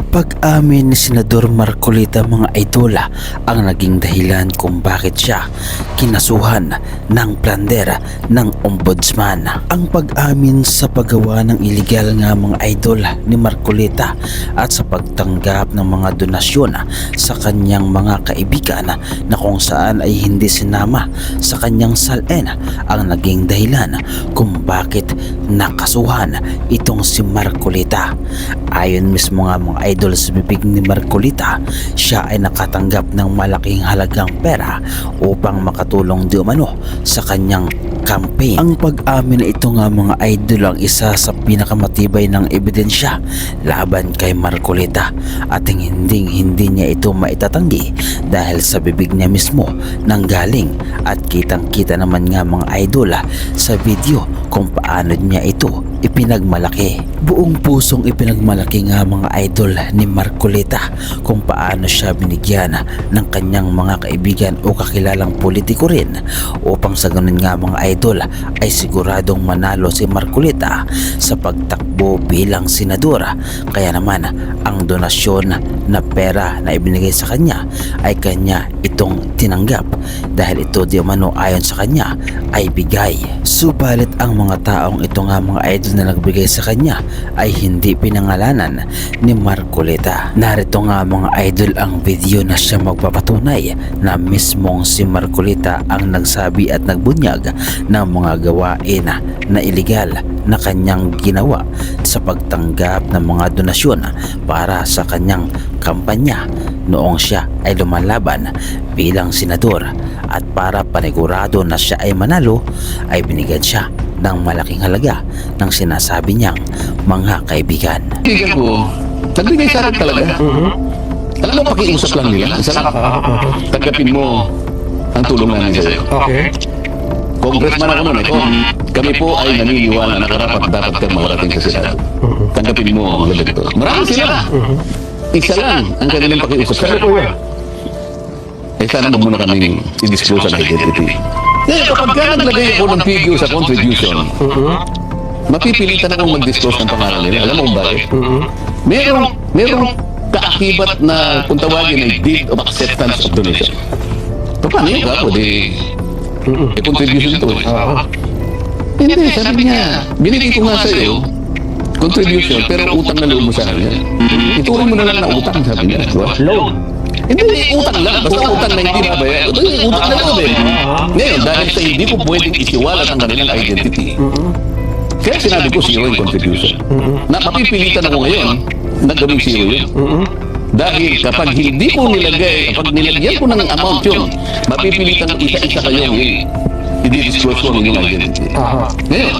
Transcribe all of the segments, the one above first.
Pag-amin ni Senador Marcolita mga idola ang naging dahilan kung bakit siya kinasuhan ng plunder ng ombudsman. Ang pag-amin sa paggawa ng illegal nga mga idol ni Marcolita at sa pagtanggap ng mga donasyon sa kanyang mga kaibigan na kung saan ay hindi sinama sa kanyang salin ang naging dahilan kung bakit nakasuhan itong si Marcolita. Ayon mismo nga mga idol sa bibig ni Marcolita, siya ay nakatanggap ng malaking halagang pera upang makatulong di umano sa kanyang campaign. Ang pag-amin na ito nga mga idol ang isa sa pinakamatibay ng ebidensya laban kay Marcolita at hindi niya ito maitatanggi dahil sa bibig niya mismo nanggaling at kitang-kita naman nga mga idol sa video kung paano niya ito ipinagmalaki. Buong pusong ipinagmalaki nga mga idol ni Marcolita kung paano siya binigyan ng kanyang mga kaibigan o kakilalang politiko rin upang sa ganun nga mga idol ay siguradong manalo si Marcolita sa pagtakbo bilang senadora. Kaya naman ang donasyon na pera na ibinigay sa kanya ay kanya itong tinanggap dahil ito di umano ayon sa kanya ay bigay. Subalit ang mga taong ito nga mga idol na nagbigay sa kanya ay hindi pinangalanan ni Marcolita. Narito nga mga idol ang video na siya magpapatunay na mismong si Marcolita ang nagsabi at nagbunyag ng mga gawain na iligal na kanyang ginawa sa pagtanggap ng mga donasyon para sa kanyang kampanya noong siya ay lumalaban bilang senador, at para panigurado na siya ay manalo ay binigyan siya ng malaking halaga ng sinasabi niyang mga kaibigan. Kaibigan ko, nagbigay sa akin talaga. Talagang pakiusap lang nila. Isa lang, tanggapin mo ang tulong namin sa'yo. Okay. Congressman ako nun eh. Kami po ay naniniwala na karapat dapat kang makarating sa Senado. Tanggapin mo ang lalagto. Marami sila. Isa lang ang kanilang pakiusap sa akin. Eh sana mo muna kaming i-disclose ang identity. Ngayon, kapag ka naglagay ako ng figure sa contribution, mapipilitan akong mag-disclose ng pangalan nila. Alam mo kung bakit? Merong kaakibat na kung tawagin ay deed of acceptance of donation. Paano yun ka? Pwede contribution ito eh. Hindi, sabi niya, binigay ko nga sa'yo contribution pero utang na loob mo sa akin. Ituloy mo na lang na utang, sabi niya. Loan. Hindi, utang lang. Basta utang na hindi nabayaran. Utang na loob eh. Ngayon, dahil sa hindi ko pwedeng isiwalat ang kanilang identity, kaya sinabi ko zero yung contribution. Na mapipilitan ako ngayon na gawing zero yun. Dahil kapag hindi ko nilagay, kapag nilagyan ko ng amount yun, mapipilitan isa-isa kayong i-disclose ko ng inyong identity. Ngayon,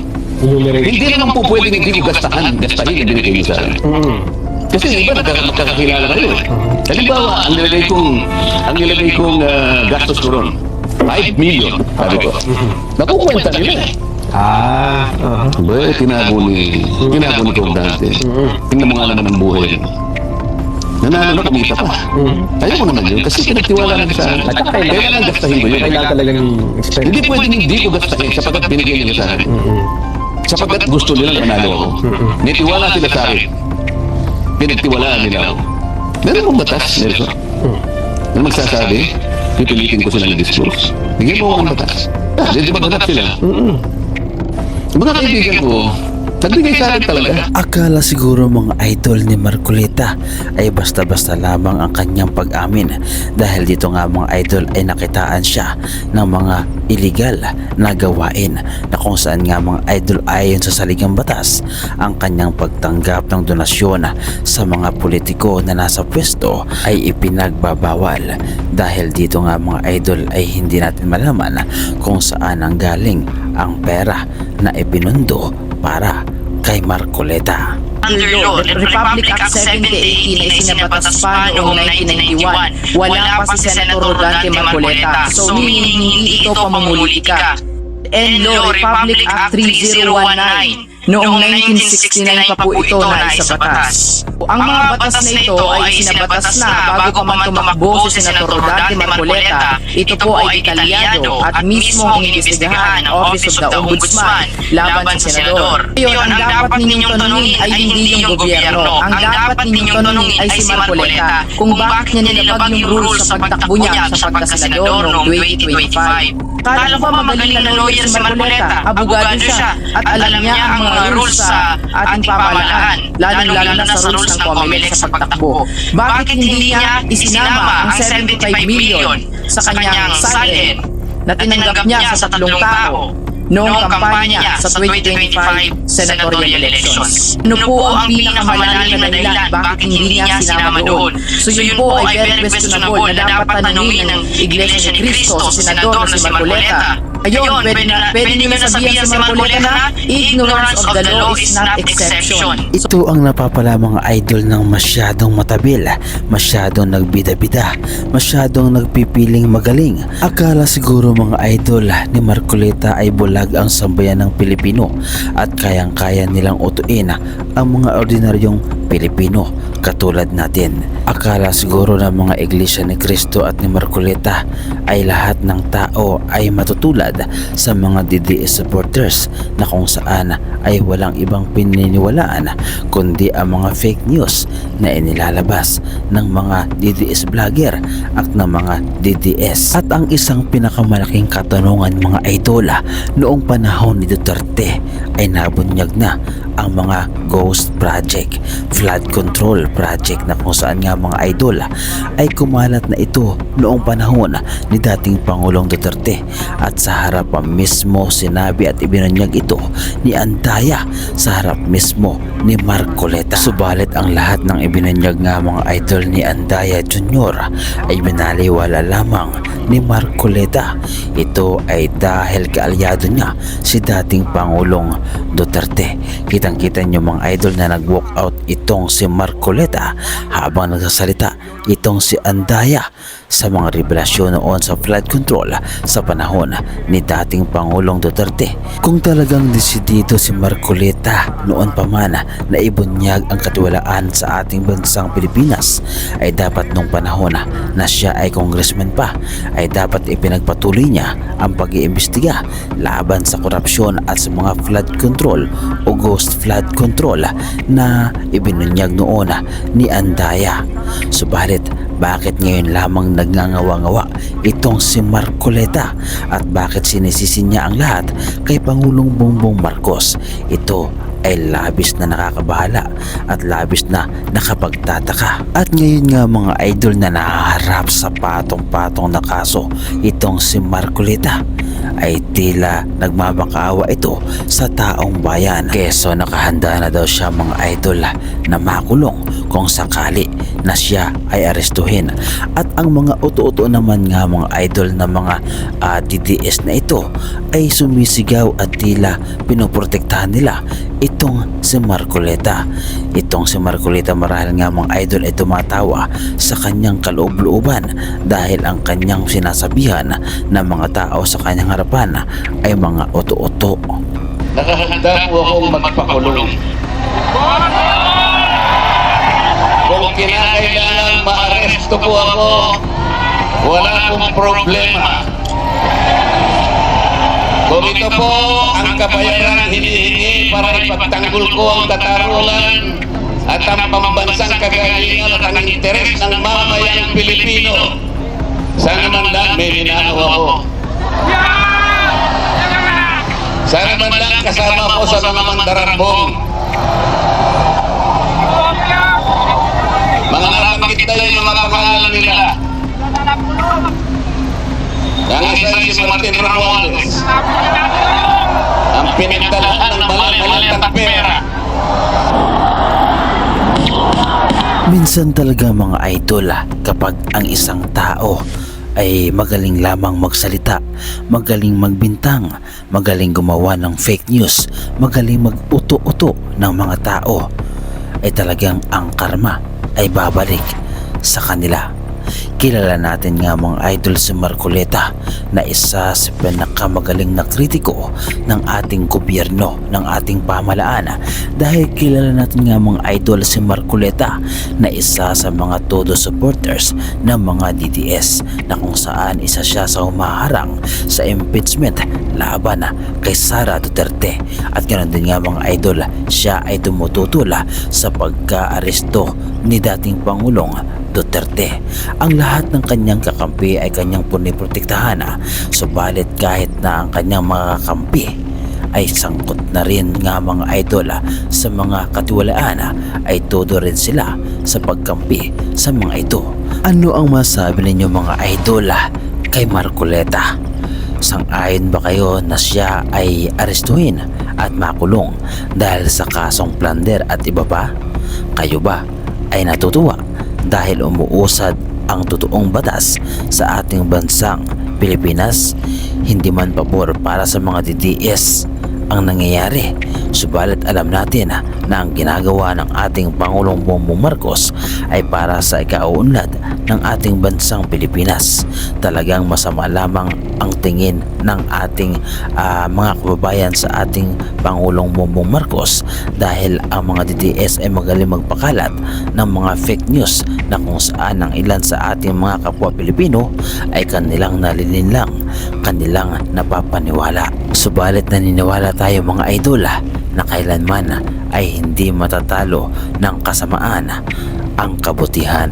hindi naman po pwedeng hindi ko gastahin ibinigay mo sa akin. Kasi iba magkakakilala kayo. Halimbawa, ang nilagay kong gastos ko ron, 5 million, sabi ko. Nakukwenta nila eh. Ba, tinago ni Comandante. Tingnan mo nga naman ang buhay. Nanalo na kumita pa. Ayaw ko naman yun kasi pinagtiwala na sa akin. Kailangan gastahin ko yun. Kailangan talagang expense. Hindi pwedeng hindi ko gastahin sapagkat binigay nila sa akin. Sapagkat gusto nila manalo ako. Nitiwala sila sa akin. Pinagtiwalaan nila ako. Meron mong batas, Nelson. Na magsasabi, pipilitin ko silang i-disclose. Bigyan mo ako ng batas. Di ba ganap sila? Mga kaibigan ko, nagbigay sa akin talaga. Akala siguro mga idol ni Marcolita ay basta-basta lamang ang kanyang pag-amin dahil dito nga mga idol ay nakitaan siya ng mga illegal na gawain na kung saan nga mga idol ayon sa saligang batas ang kanyang pagtanggap ng donasyon sa mga politiko na nasa pwesto ay ipinagbabawal dahil dito nga mga idol ay hindi natin malaman kung saan ang galing ang pera na ibinundo para kay Marcolita. Under law, Republic Act 7018 ay sinabatas pa noong 1991. Wala pa si Senator Rodante Marcoleta. So meaning hindi ito pamumulitika. And law, Republic Act 3019 Noong 1969 pa po ito na isa batas. Ang mga batas na ito ay sinabatas na bago pa man tumakbo si Senator Rodante Marcoleta. Ito po ay detalyado at mismo ang investigahan ng Office of the Ombudsman laban sa senador. Ngayon, ang dapat ninyong tanungin ay hindi yung gobyerno. Ang dapat ninyong tanungin ay si Marcoleta kung bakit niya nilabag yung rules sa pagtakbo niya sa pagkasenador noong 2025. Kala ko ba magaling na lawyer si Marcoleta? Abogado siya at alam niya ang mga rules sa ating pamahalaan, lalong-lalo na sa rules ng COMELEC sa pagtakbo. Bakit hindi niya isinama ang 75 million sa kanyang salin na tinanggap niya sa 3 tao noong kampanya sa 2025 senatorial elections? Ano po ang pinakamalalim na dahilan bakit hindi niya sinama doon? So yun po ay very questionable na dapat tanungin ng Iglesia ni Cristo sa senador na si Marcoleta. Ayun, pwede nyo na sabihin si Marcoleta na ignorance of the law is not exception. Ito ang napapala mga idol ng masyadong matabil, masyadong nagbida-bida, masyadong nagpipiling magaling. Akala siguro mga idol ni Marcoleta ay bulag ang sambayan ng Pilipino at kayang-kaya nilang utuin ang mga ordinaryong Pilipino katulad natin. Akala siguro ng mga Iglesia ni Cristo at ni Marcoleta ay lahat ng tao ay matutulad sa mga DDS supporters na kung saan ay walang ibang pininiwalaan kundi ang mga fake news na inilalabas ng mga DDS vlogger at ng mga DDS. At ang isang pinakamalaking katanungan mga idola noong panahon ni Duterte ay nabunyag na ang mga ghost project, flood control project na kung saan nga mga idol ay kumalat na ito noong panahon ni dating Pangulong Duterte at sa harap mismo sinabi at ibinunyag ito ni Andaya sa harap mismo ni Marcoleta. Subalit ang lahat ng ibinunyag nga mga idol ni Andaya Jr. ay binaliwala lamang ni Marcoleta. Ito ay dahil kaalyado niya si dating Pangulong Duterte. Kitang-kita nyo mga idol na nag-walk out itong si Marcoleta habang nagsasalita itong si Andaya sa mga revelasyon noon sa flood control sa panahon ni dating Pangulong Duterte. Kung talagang desidido si Marcoleta noon pa man na ibunyag ang katiwalaan sa ating bansang Pilipinas, ay dapat nung panahon na siya ay congressman pa ay dapat ipinagpatuloy niya ang pag-iimbestiga laban sa korupsyon at sa mga flood control o ghost flood control na ibinunyag noon ni Andaya. Subalit bakit ngayon lamang nagngangawa-ngawa itong si Marcoleta at bakit sinisisi niya ang lahat kay Pangulong Bongbong Marcos? Ito ay labis na nakakabahala at labis na nakapagtataka. At ngayon nga mga idol na nahaharap sa patong-patong na kaso itong si Marcoleta ay tila nagmamakaawa ito sa taong bayan. Keso nakahanda na daw siya mga idol na makulong kung sakali na siya ay arestuhin. At ang mga uto-uto naman nga mga idol na mga DDS na ito ay sumisigaw at tila pinoprotektahan nila itong si Marcoleta. Itong si Marcoleta marahil nga mga idol ay tumatawa sa kanyang kaloob-looban dahil ang kanyang sinasabihan ng mga tao sa kanyang harapan ay mga uto-uto. Nakahanda po akong magpakulong. Kung kinakailangan maaresto po ako, wala akong problema. Kung ito po ang kabayaran hinihingi para ipagtanggol ko ang katarungan at ang pambansang kagalingan at ang interes ng mamayang Pilipino, sana man lang may minanaw ako. Sana man lang kasama ko sa mga mandarambong. Mga nabanggit tayo yung mga pangalan nila. Ang isa si Martin Romualdez, ang pinagdalaan ng malalantang pera. Minsan talaga mga idol kapag ang isang tao ay magaling lamang magsalita, magaling magbintang, magaling gumawa ng fake news, magaling mag-uto-uto ng mga tao, ay talagang ang karma ay babalik sa kanila. Kilala natin nga mga idol si Marcoleta na isa sa pinakamagaling na kritiko ng ating gobyerno, ng ating pamahalaan. Dahil kilala natin nga mga idol si Marcoleta na isa sa mga todo supporters ng mga DDS, na kung saan isa siya sa humaharang sa impeachment laban kay Sara Duterte. At ganoon din nga mga idol, siya ay tumututol sa pagka-aresto ni dating Pangulong Duterte. Ang lahat ng kanyang kakampi ay kanyang puniprotektahan, subalit kahit na ang kanyang mga kakampi ay sangkot na rin nga mga idol sa mga katiwalaan, ay todo rin sila sa pagkampi sa mga ito. Ano ang masabi ninyo mga idol kay Marcoleta? Sang-ayon ba kayo na siya ay arestuhin at makulong dahil sa kasong plunder at iba pa? Kayo ba ay natutuwa dahil umuusad ang totoong batas sa ating bansang Pilipinas? Hindi man pabor para sa mga DDS ang nangyayari, subalit alam natin na ang ginagawa ng ating Pangulong Bongbong Marcos ay para sa ikauunlad ng ating bansang Pilipinas. Talagang masama lamang ang tingin ng ating mga kababayan sa ating Pangulong Bongbong Marcos dahil ang mga DDS ay magaling magpakalat ng mga fake news na kung saan ang ilan sa ating mga kapwa Pilipino ay kanilang nalilinlang, kanilang napapaniwala. Subalit naniniwala tayo mga idol na kailanman ay hindi matatalo ng kasamaan ang kabutihan.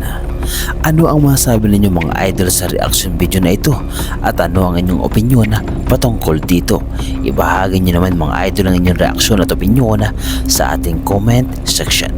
Ano ang masabi ninyo mga idol sa reaction video na ito? At ano ang inyong opinyon patungkol dito? Ibahagi nyo naman mga idol ang inyong reaksyon at opinyon sa ating comment section.